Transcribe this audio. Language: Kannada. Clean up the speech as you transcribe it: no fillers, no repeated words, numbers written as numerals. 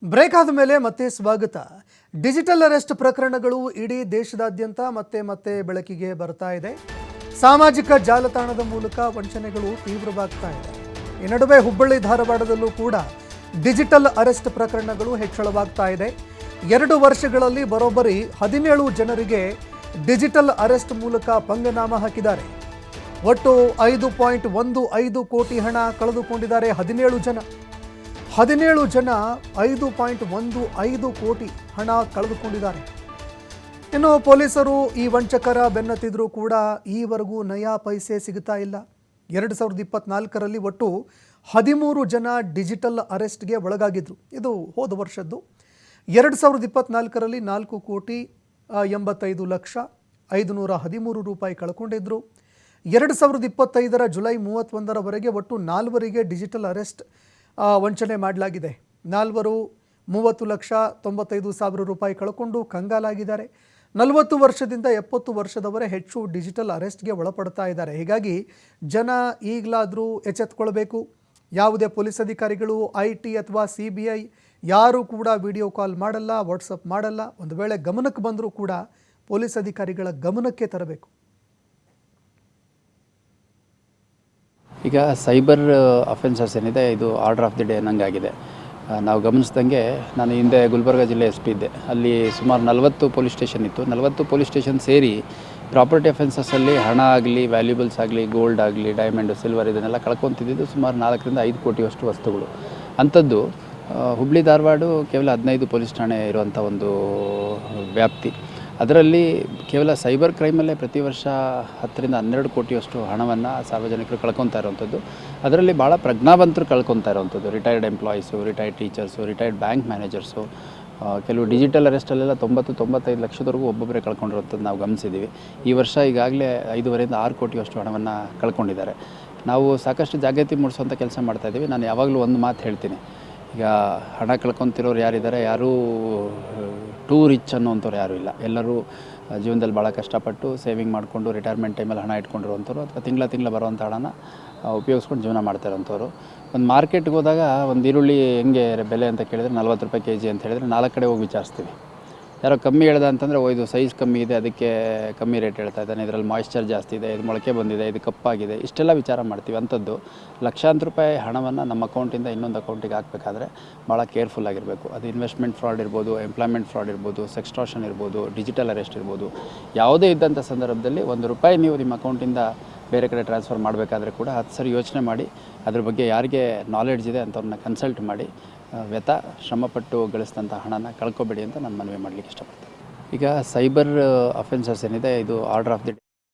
ಬ್ರೇಕ್ ಆದ ಮೇಲೆ ಮತ್ತೆ ಸ್ವಾಗತ. ಡಿಜಿಟಲ್ ಅರೆಸ್ಟ್ ಪ್ರಕರಣಗಳು ಇಡೀ ದೇಶದಾದ್ಯಂತ ಮತ್ತೆ ಮತ್ತೆ ಬೆಳಕಿಗೆ ಬರ್ತಾ ಇದೆ. ಸಾಮಾಜಿಕ ಜಾಲತಾಣದ ಮೂಲಕ ವಂಚನೆಗಳು ತೀವ್ರವಾಗ್ತಾ ಇದೆ. ಈ ನಡುವೆ ಹುಬ್ಬಳ್ಳಿ ಧಾರವಾಡದಲ್ಲೂ ಕೂಡ ಡಿಜಿಟಲ್ ಅರೆಸ್ಟ್ ಪ್ರಕರಣಗಳು ಹೆಚ್ಚಳವಾಗ್ತಾ ಇದೆ. 2 ವರ್ಷಗಳಲ್ಲಿ ಬರೋಬ್ಬರಿ 17 ಜನರಿಗೆ ಡಿಜಿಟಲ್ ಅರೆಸ್ಟ್ ಮೂಲಕ ಪಂಗನಾಮ ಹಾಕಿದ್ದಾರೆ. ಒಟ್ಟು 5.15 ಕೋಟಿ ಹಣ ಕಳೆದುಕೊಂಡಿದ್ದಾರೆ 17 ಜನ. 5.15 ಕೋಟಿ ಹಣ ಕಳೆದುಕೊಂಡಿದ್ದಾರೆ. ಇನ್ನು ಪೊಲೀಸರು ಈ ವಂಚಕರ ಬೆನ್ನತ್ತಿದ್ರೂ ಕೂಡ ಈವರೆಗೂ ನಯಾ ಪೈಸೆ ಸಿಗುತ್ತಾ ಇಲ್ಲ. 2024ರಲ್ಲಿ ಒಟ್ಟು 13 ಜನ ಡಿಜಿಟಲ್ ಅರೆಸ್ಟ್ಗೆ ಒಳಗಾಗಿದ್ರು. ಇದು ಹೋದ ವರ್ಷದ್ದು. 2024ರಲ್ಲಿ 4,85,513 ರೂಪಾಯಿ ಕಳ್ಕೊಂಡಿದ್ರು. 2025ರ ಜುಲೈ 31ರವರೆಗೆ ಒಟ್ಟು 4ವರಿಗೆ ಡಿಜಿಟಲ್ ಅರೆಸ್ಟ್ ವಂಚನೆ ಮಾಡಲಾಗಿದೆ. 4ವರು 30,95,000 ರೂಪಾಯಿ ಕಳ್ಕೊಂಡು ಕಂಗಾಲಾಗಿದ್ದಾರೆ. 40 ವರ್ಷದಿಂದ 70 ವರ್ಷದವರೇ ಹೆಚ್ಚು ಡಿಜಿಟಲ್ ಅರೆಸ್ಟ್ಗೆ ಒಳಪಡ್ತಾ ಇದ್ದಾರೆ. ಹೀಗಾಗಿ ಜನ ಈಗಲಾದರೂ ಎಚ್ಚೆತ್ತುಕೊಳ್ಬೇಕು. ಯಾವುದೇ ಪೊಲೀಸ್ ಅಧಿಕಾರಿಗಳು, IT ಅಥವಾ CBI ಯಾರೂ ಕೂಡ ವಿಡಿಯೋ ಕಾಲ್ ಮಾಡಲ್ಲ, ವಾಟ್ಸಪ್ ಮಾಡಲ್ಲ. ಒಂದು ವೇಳೆ ಗಮನಕ್ಕೆ ಬಂದರೂ ಕೂಡ ಪೊಲೀಸ್ ಅಧಿಕಾರಿಗಳ ಗಮನಕ್ಕೆ ತರಬೇಕು. ಈಗ ಸೈಬರ್ ಅಫೆನ್ಸಸ್ ಏನಿದೆ ಇದು ಆರ್ಡರ್ ಆಫ್ ದಿ ಡೇ ಅನ್ನಂಗಾಗಿದೆ. ನಾವು ಗಮನಿಸಿದಂಗೆ ನಾನು ಹಿಂದೆ ಗುಲ್ಬರ್ಗ ಜಿಲ್ಲೆ SP ಇದ್ದೆ. ಅಲ್ಲಿ ಸುಮಾರು 40 ಪೊಲೀಸ್ ಸ್ಟೇಷನ್ ಇತ್ತು. 40 ಪೊಲೀಸ್ ಸ್ಟೇಷನ್ ಸೇರಿ ಪ್ರಾಪರ್ಟಿ ಅಫೆನ್ಸಸ್ಸಲ್ಲಿ ಹಣ ಆಗಲಿ, ವ್ಯಾಲ್ಯೂಬಲ್ಸ್ ಆಗಲಿ, ಗೋಲ್ಡ್ ಆಗಲಿ, ಡೈಮಂಡು, ಸಿಲ್ವರ್ ಇದನ್ನೆಲ್ಲ ಕಳ್ಕೊತಿದ್ದು ಸುಮಾರು 4ರಿಂದ 5 ಕೋಟಿಯಷ್ಟು ವಸ್ತುಗಳು. ಅಂಥದ್ದು ಹುಬ್ಬಳ್ಳಿ ಧಾರವಾಡ ಕೇವಲ 15 ಪೊಲೀಸ್ ಠಾಣೆ ಇರುವಂಥ ಒಂದು ವ್ಯಾಪ್ತಿ. ಅದರಲ್ಲಿ ಕೇವಲ ಸೈಬರ್ ಕ್ರೈಮಲ್ಲೇ ಪ್ರತಿ ವರ್ಷ 10ರಿಂದ 12 ಕೋಟಿಯಷ್ಟು ಹಣವನ್ನು ಸಾರ್ವಜನಿಕರು ಕಳ್ಕೊತಾ ಇರುವಂಥದ್ದು. ಅದರಲ್ಲಿ ಭಾಳ ಪ್ರಜ್ಞಾವಂತರು ಕಳ್ಕೊತಾ ಇರುವಂಥದ್ದು. Retired employees, retired teachers, retired bank managers, ಕೆಲವು ಡಿಜಿಟಲ್ ಅರೆಸ್ಟಲ್ಲೆಲ್ಲ 90-95 ಲಕ್ಷದವರೆಗೂ ಒಬ್ಬೊಬ್ಬರೇ ಕಳ್ಕೊಂಡಿರುವಂಥದ್ದು ನಾವು ಗಮನಿಸಿದ್ದೀವಿ. ಈ ವರ್ಷ ಈಗಾಗಲೇ 5.5ರಿಂದ 6 ಕೋಟಿಯಷ್ಟು ಹಣವನ್ನು ಕಳ್ಕೊಂಡಿದ್ದಾರೆ. ನಾವು ಸಾಕಷ್ಟು ಜಾಗೃತಿ ಮೂಡಿಸುವಂಥ ಕೆಲಸ ಮಾಡ್ತಾಯಿದ್ದೀವಿ. ನಾನು ಯಾವಾಗಲೂ ಒಂದು ಮಾತು ಹೇಳ್ತೀನಿ. ಈಗ ಹಣ ಕಳ್ಕೊತಿರೋರು ಯಾರಿದ್ದಾರೆ, ಯಾರೂ ಟೂ ರಿಚ್ ಅನ್ನೋವಂಥವ್ರು ಯಾರೂ ಇಲ್ಲ. ಎಲ್ಲರೂ ಜೀವನದಲ್ಲಿ ಭಾಳ ಕಷ್ಟಪಟ್ಟು ಸೇವಿಂಗ್ ಮಾಡಿಕೊಂಡು ರಿಟೈರ್ಮೆಂಟ್ ಟೈಮಲ್ಲಿ ಹಣ ಇಟ್ಕೊಂಡಿರುವಂಥವ್ರು ಅಥವಾ ತಿಂಗಳ ಬರುವಂಥ ಹಣನ ಉಪಯೋಗಿಸ್ಕೊಂಡು ಜೀವನ ಮಾಡ್ತಾ ಇರೋಂಥವ್ರು. ಒಂದು ಮಾರ್ಕೆಟ್ಗೆ ಹೋದಾಗ ಒಂದು ಈರುಳ್ಳಿ ಹೆಂಗೆ ಬೆಲೆ ಅಂತ ಕೇಳಿದರೆ 40 ರೂಪಾಯಿ kg ಅಂತ ಹೇಳಿದರೆ 4 ಕಡೆ ಹೋಗಿ ವಿಚಾರಿಸ್ತೀವಿ. ಯಾರೋ ಕಮ್ಮಿ ಹೇಳ್ದ ಅಂತಂದರೆ ಇದು ಸೈಜ್ ಕಮ್ಮಿ ಇದೆ, ಅದಕ್ಕೆ ಕಮ್ಮಿ ರೇಟ್ ಹೇಳ್ತಾ ಇದ್ದಾನೆ, ಇದರಲ್ಲಿ ಮಾಯಿಶ್ಚರ್ ಜಾಸ್ತಿ ಇದೆ, ಇದು ಮೊಳಕೆ ಬಂದಿದೆ, ಇದು ಕಪ್ಪಾಗಿದೆ, ಇಷ್ಟೆಲ್ಲ ವಿಚಾರ ಮಾಡ್ತೀವಿ. ಅಂಥದ್ದು ಲಕ್ಷಾಂತರ ರೂಪಾಯಿ ಹಣವನ್ನು ನಮ್ಮ ಅಕೌಂಟಿಂದ ಇನ್ನೊಂದು ಅಕೌಂಟಿಗೆ ಹಾಕಬೇಕಾದ್ರೆ ಭಾಳ ಕೇರ್ಫುಲ್ ಆಗಿರಬೇಕು. ಅದು ಇನ್ವೆಸ್ಟ್ಮೆಂಟ್ ಫ್ರಾಡ್ ಇರ್ಬೋದು, ಎಂಪ್ಲಾಯ್ಮೆಂಟ್ ಫ್ರಾಡ್ ಇರ್ಬೋದು, ಸೆಕ್ಸ್ಟಾರ್ಷನ್ ಇರ್ಬೋದು, ಡಿಜಿಟಲ್ ಅರೆಸ್ಟ್ ಇರ್ಬೋದು. ಯಾವುದೇ ಇದ್ದಂಥ ಸಂದರ್ಭದಲ್ಲಿ ₹1 ನೀವು ನಿಮ್ಮ ಅಕೌಂಟಿಂದ ಬೇರೆ ಕಡೆ ಟ್ರಾನ್ಸ್ಫರ್ ಮಾಡಬೇಕಾದ್ರೆ ಕೂಡ 10 ಸರಿ ಯೋಚನೆ ಮಾಡಿ ಅದ್ರ ಬಗ್ಗೆ ಯಾರಿಗೆ ನಾಲೆಡ್ಜ್ ಇದೆ ಅಂಥವ್ರನ್ನ ಕನ್ಸಲ್ಟ್ ಮಾಡಿ ಶ್ರಮಪಟ್ಟು ಗಳಿಸಿದಂಥ ಹಣನ ಕಳ್ಕೊಬೇಡಿ ಅಂತ ನಾನು ಮನವಿ ಮಾಡಲಿಕ್ಕೆ ಇಷ್ಟಪಡ್ತೀನಿ. ಈಗ ಸೈಬರ್ ಅಫೆನ್ಸಸ್ ಏನಿದೆ ಇದು ಆರ್ಡರ್ ಆಫ್ ದಿ ಡೇ